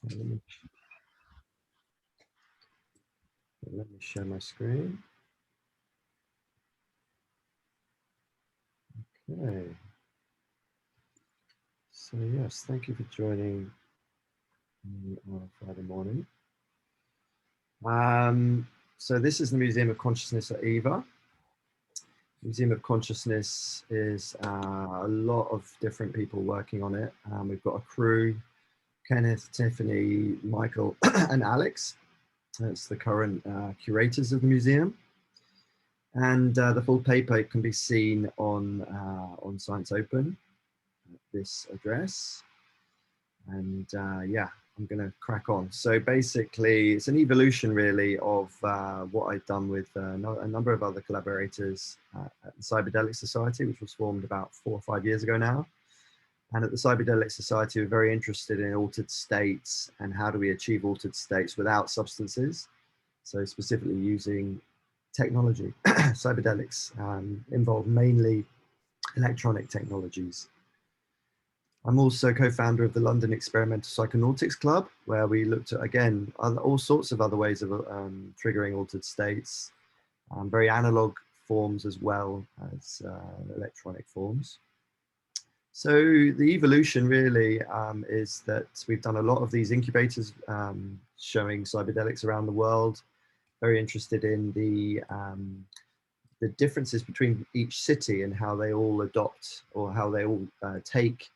Let me share my screen. Okay. So yes, thank you for joining me on a Friday morning. So this is the Museum of Consciousness at EVA. Museum of Consciousness is a lot of different people working on it. We've got a crew, Kenneth, Tiffany, Michael, and Alex. That's the current curators of the museum. And the full paper can be seen on Science Open, this address. And yeah, I'm going to crack on. So basically, it's an evolution really of what I've done with a number of other collaborators at the Cyberdelic Society, which was formed about 4 or 5 years ago now. And at the Cyberdelic Society, we're very interested in altered states and how do we achieve altered states without substances. So specifically using technology. Cyberdelics involve mainly electronic technologies. I'm also co-founder of the London Experimental Psychonautics Club, where we looked at, again, all sorts of other ways of triggering altered states, very analog forms as well as electronic forms. So the evolution really is that we've done a lot of these incubators showing cyberdelics around the world, very interested in the differences between each city and how they all adopt or how they all take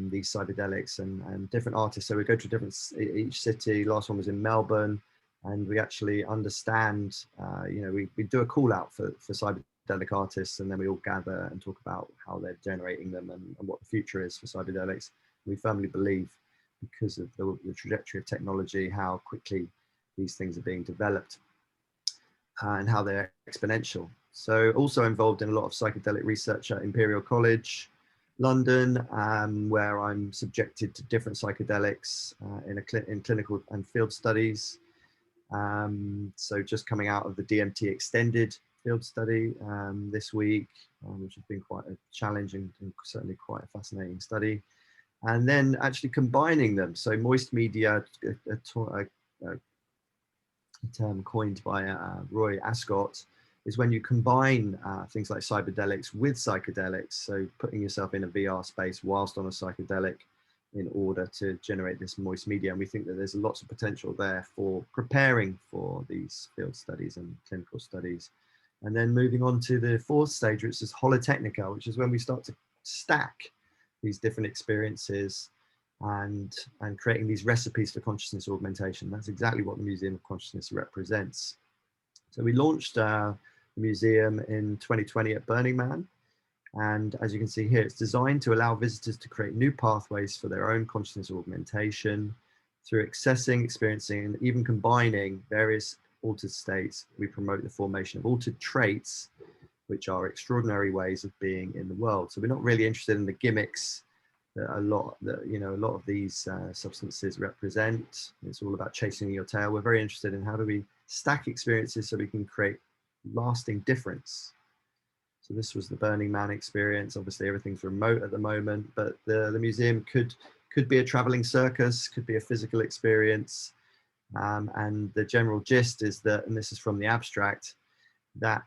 these cyberdelics and different artists. So we go to each city. Last one was in Melbourne, and we actually understand, you know, we do a call out for cyberdelic artists, and then we all gather and talk about how they're generating them and what the future is for cyberdelics. We firmly believe, because of the trajectory of technology, how quickly these things are being developed and how they're exponential. So also involved in a lot of psychedelic research at Imperial College London, where I'm subjected to different psychedelics in clinical and field studies. So just coming out of the DMT extended field study this week, which has been quite a challenging and certainly quite a fascinating study. And then actually combining them. So moist media, a term coined by Roy Ascott, is when you combine things like cyberdelics with psychedelics, so putting yourself in a VR space whilst on a psychedelic in order to generate this moist media. And we think that there's lots of potential there for preparing for these field studies and clinical studies. And then moving on to the fourth stage, which is holotechnica, which is when we start to stack these different experiences and creating these recipes for consciousness augmentation. That's exactly what the Museum of Consciousness represents. So we launched the museum in 2020 at Burning Man. And as you can see here, it's designed to allow visitors to create new pathways for their own consciousness augmentation through accessing, experiencing, and even combining various altered states. We promote the formation of altered traits, which are extraordinary ways of being in the world. So we're not really interested in the gimmicks that a lot of these substances represent. It's all about chasing your tail. We're very interested in how do we stack experiences so we can create lasting difference. So this was the Burning Man experience. Obviously everything's remote at the moment, but the museum could be a traveling circus, could be a physical experience. And the general gist is that, and this is from the abstract, that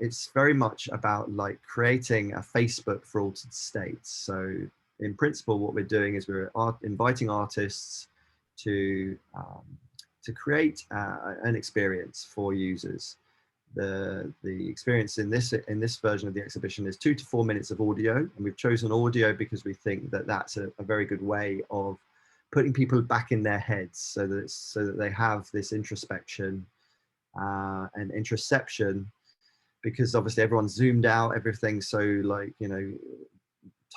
it's very much about like creating a Facebook for altered states. So in principle, what we're doing is we're inviting artists to create an experience for users. The experience in this version of the exhibition is 2 to 4 minutes of audio, and we've chosen audio because we think that that's a very good way of putting people back in their heads, so that they have this introspection and introception, because obviously everyone's zoomed out, everything's so like, you know,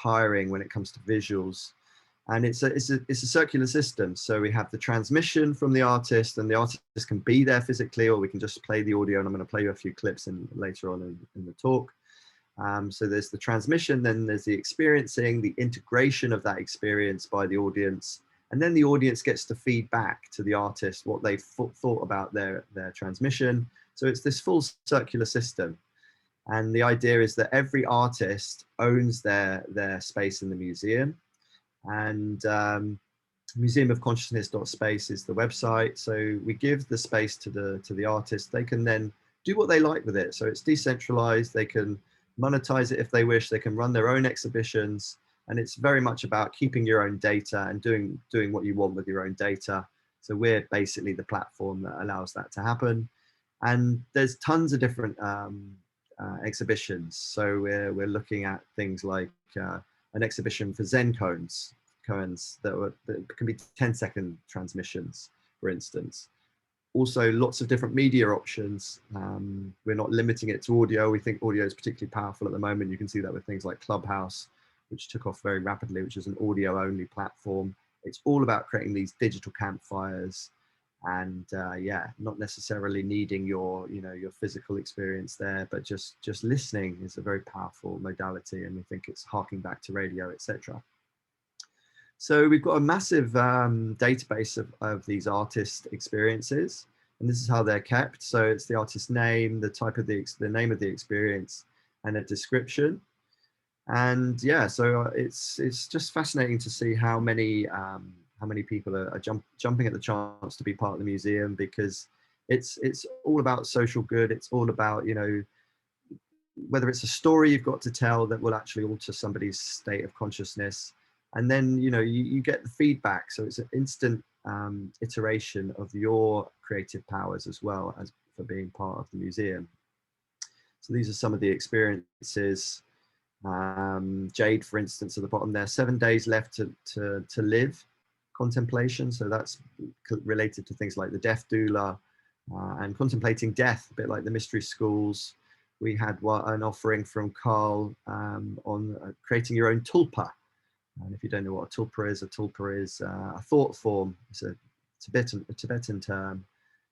tiring when it comes to visuals. And it's a circular system. So we have the transmission from the artist, and the artist can be there physically, or we can just play the audio. And I'm going to play you a few clips later on in the talk. So there's the transmission, then there's the experiencing, the integration of that experience by the audience. And then the audience gets to feed back to the artist what they've thought about their transmission. So it's this full circular system. And the idea is that every artist owns their space in the museum. And museumofconsciousness.space is the website. So we give the space to the artist. They can then do what they like with it. So it's decentralized. They can monetize it if they wish. They can run their own exhibitions, and it's very much about keeping your own data and doing what you want with your own data. So we're basically the platform that allows that to happen. And there's tons of different exhibitions. So we're looking at things like an exhibition for Zen koans that can be 10-second transmissions, for instance. Also, lots of different media options. We're not limiting it to audio. We think audio is particularly powerful at the moment. You can see that with things like Clubhouse, which took off very rapidly, which is an audio-only platform. It's all about creating these digital campfires, and yeah, not necessarily needing your physical experience there, but just listening is a very powerful modality, and we think it's harking back to radio, etc. So we've got a massive database of these artist experiences, and this is how they're kept. So it's the artist's name, the type of the name of the experience, and a description. And yeah, so it's just fascinating to see how many people are jumping at the chance to be part of the museum, because it's all about social good. It's all about, whether it's a story you've got to tell that will actually alter somebody's state of consciousness, and then you get the feedback. So it's an instant iteration of your creative powers as well as for being part of the museum. So these are some of the experiences. Jade, for instance, at the bottom there, 7 days left to live contemplation. So that's related to things like the death doula and contemplating death, a bit like the mystery schools. We had an offering from Carl on creating your own tulpa. And if you don't know what a tulpa is a thought form. It's a Tibetan term,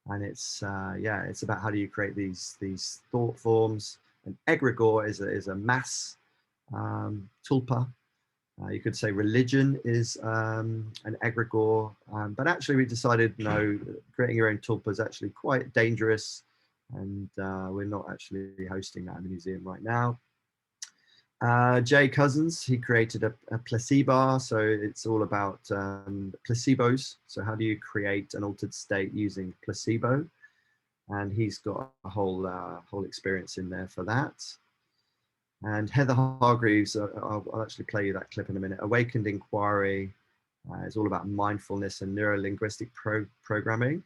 and it's it's about how do you create these thought forms. An egregore is a mass tulpa. You could say religion is an egregore, but actually we decided no, creating your own tulpa is actually quite dangerous, and we're not actually hosting that in the museum right now. Jay Cousins, he created a placebo, so it's all about placebos. So how do you create an altered state using placebo? And he's got a whole experience in there for that. And Heather Hargreaves, I'll actually play you that clip in a minute. Awakened Inquiry is all about mindfulness and neuro-linguistic programming.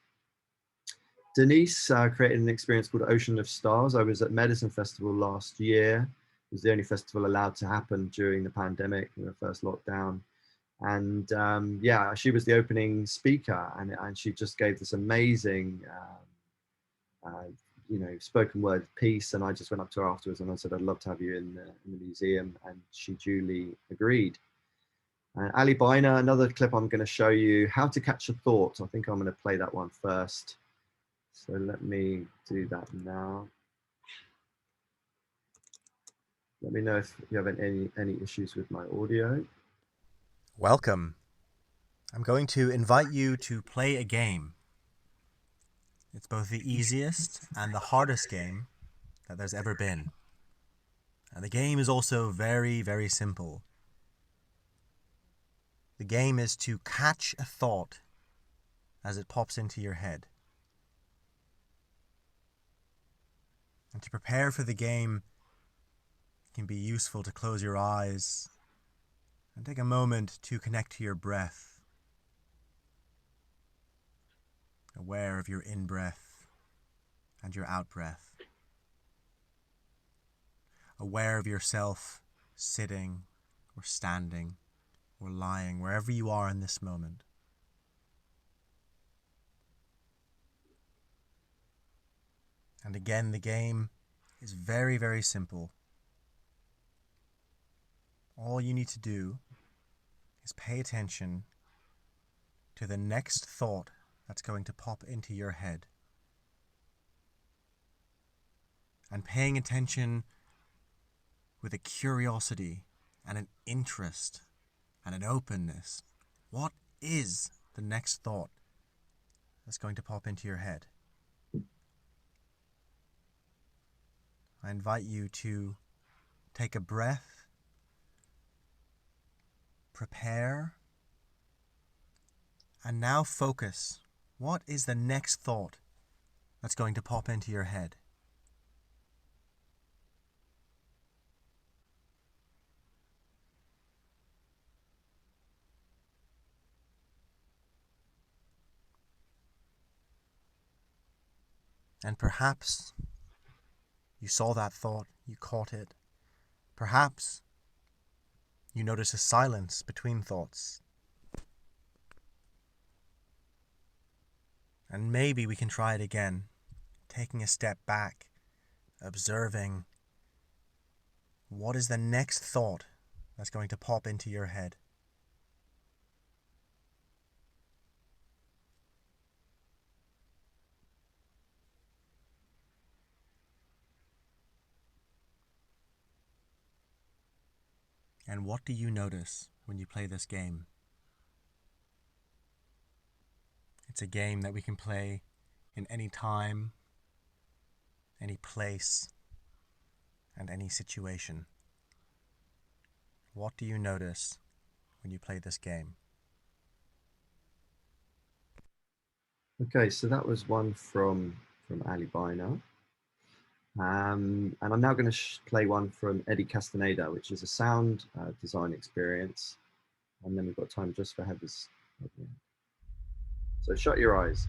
Denise created an experience called Ocean of Stars. I was at Medicine Festival last year. It was the only festival allowed to happen during the pandemic, in the first lockdown. And yeah, she was the opening speaker, and she just gave this amazing spoken word piece. And I just went up to her afterwards and I said, I'd love to have you in the museum, and she duly agreed. Ali Biner, another clip I'm going to show you, How to Catch a Thought. I think I'm going to play that one first. So let me do that now. Let me know if you have any issues with my audio. Welcome. I'm going to invite you to play a game. It's both the easiest and the hardest game that there's ever been. And the game is also very, very simple. The game is to catch a thought as it pops into your head. And to prepare for the game, it can be useful to close your eyes and take a moment to connect to your breath, aware of your in-breath and your out-breath, aware of yourself sitting or standing or lying, wherever you are in this moment. And again, the game is very, very simple. All you need to do is pay attention to the next thought that's going to pop into your head. And paying attention with a curiosity and an interest and an openness. What is the next thought that's going to pop into your head? I invite you to take a breath, prepare, And now focus. What is the next thought that's going to pop into your head? And perhaps you saw that thought, you caught it. Perhaps you notice a silence between thoughts. And maybe we can try it again, taking a step back, observing what is the next thought that's going to pop into your head. And what do you notice when you play this game? It's a game that we can play in any time, any place, and any situation. What do you notice when you play this game? Okay, so that was one from Ali Biner. And I'm now going to play one from Eddie Castaneda, which is a sound design experience. And then we've got time just for Heather's. So shut your eyes.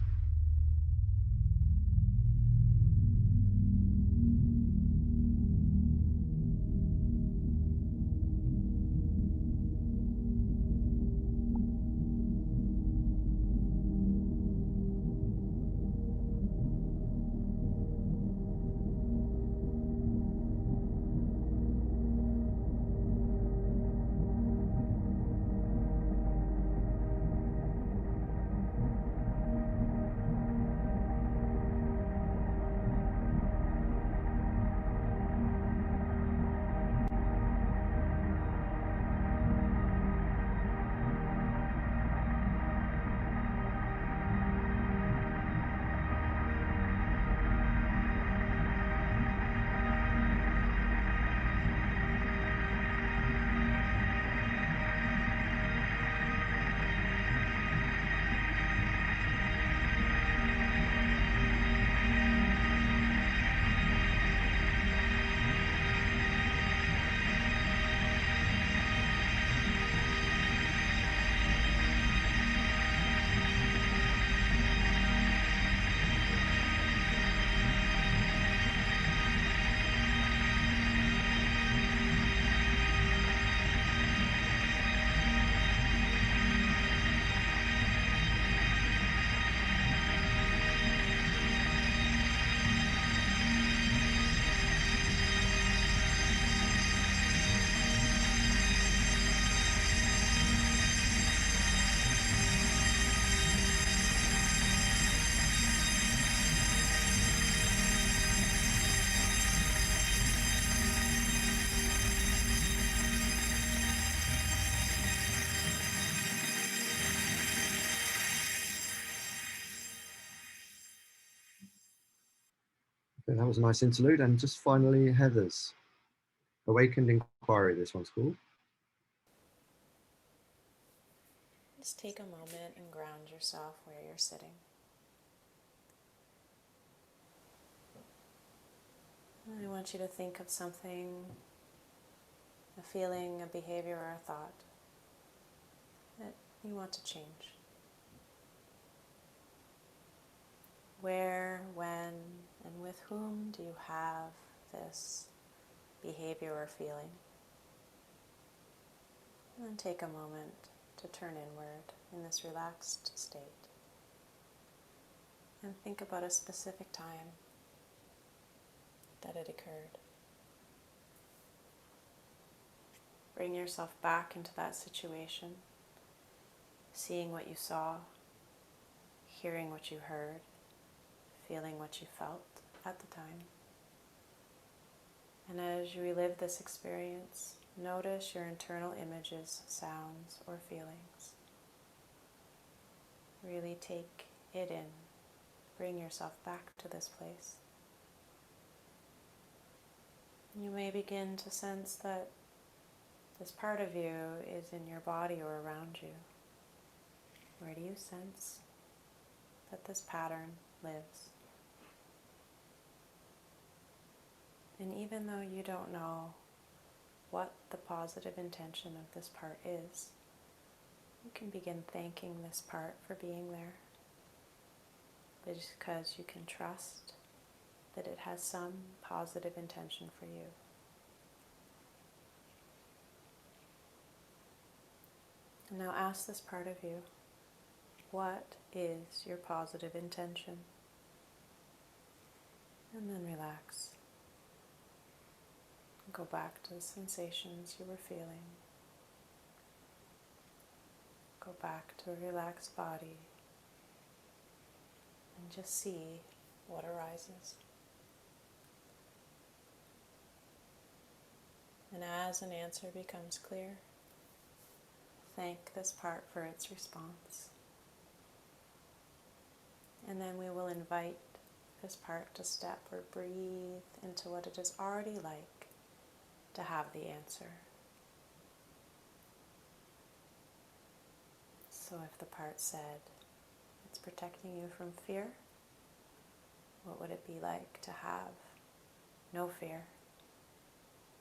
Okay, that was a nice interlude. And just finally, Heather's Awakened Inquiry, this one's called. Just take a moment and ground yourself where you're sitting. I want you to think of something, a feeling, a behavior, or a thought that you want to change. Where, when, and with whom do you have this behavior or feeling? And then take a moment to turn inward in this relaxed state. And think about a specific time that it occurred. Bring yourself back into that situation, seeing what you saw, hearing what you heard, feeling what you felt at the time. And as you relive this experience, notice your internal images, sounds, or feelings. Really take it in. Bring yourself back to this place. You may begin to sense that this part of you is in your body or around you. Where do you sense that this pattern lives? And even though you don't know what the positive intention of this part is, you can begin thanking this part for being there, because you can trust that it has some positive intention for you. And now ask this part of you, what is your positive intention? And then relax. Go back to the sensations you were feeling. Go back to a relaxed body and just see what arises. And as an answer becomes clear, thank this part for its response. And then we will invite this part to step or breathe into what it is already like to have the answer. So if the part said it's protecting you from fear, what would it be like to have no fear,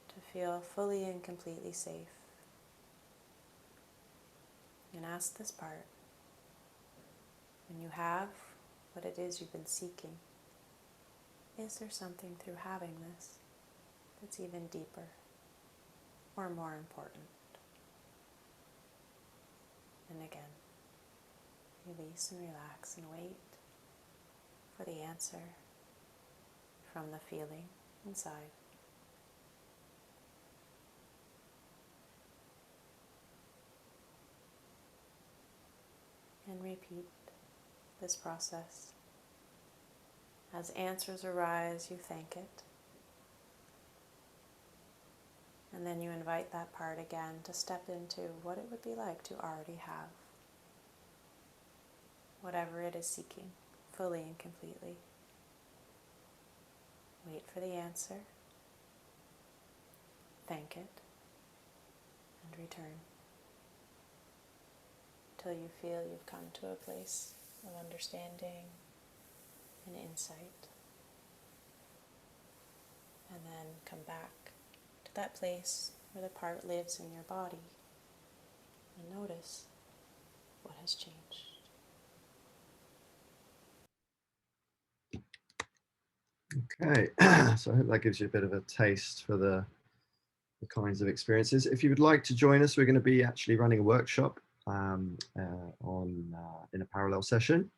to feel fully and completely safe? And ask this part, when you have what it is you've been seeking, is there something through having this that's even deeper or more important? And again, release and relax and wait for the answer from the feeling inside. And repeat this process. As answers arise, you thank it. And then you invite that part again to step into what it would be like to already have whatever it is seeking, fully and completely. Wait for the answer, thank it, and return until you feel you've come to a place of understanding and insight. And then come back to that place where the part lives in your body and notice what has changed. Okay, so I hope that gives you a bit of a taste for the kinds of experiences. If you would like to join us, we're going to be actually running a workshop in a parallel session.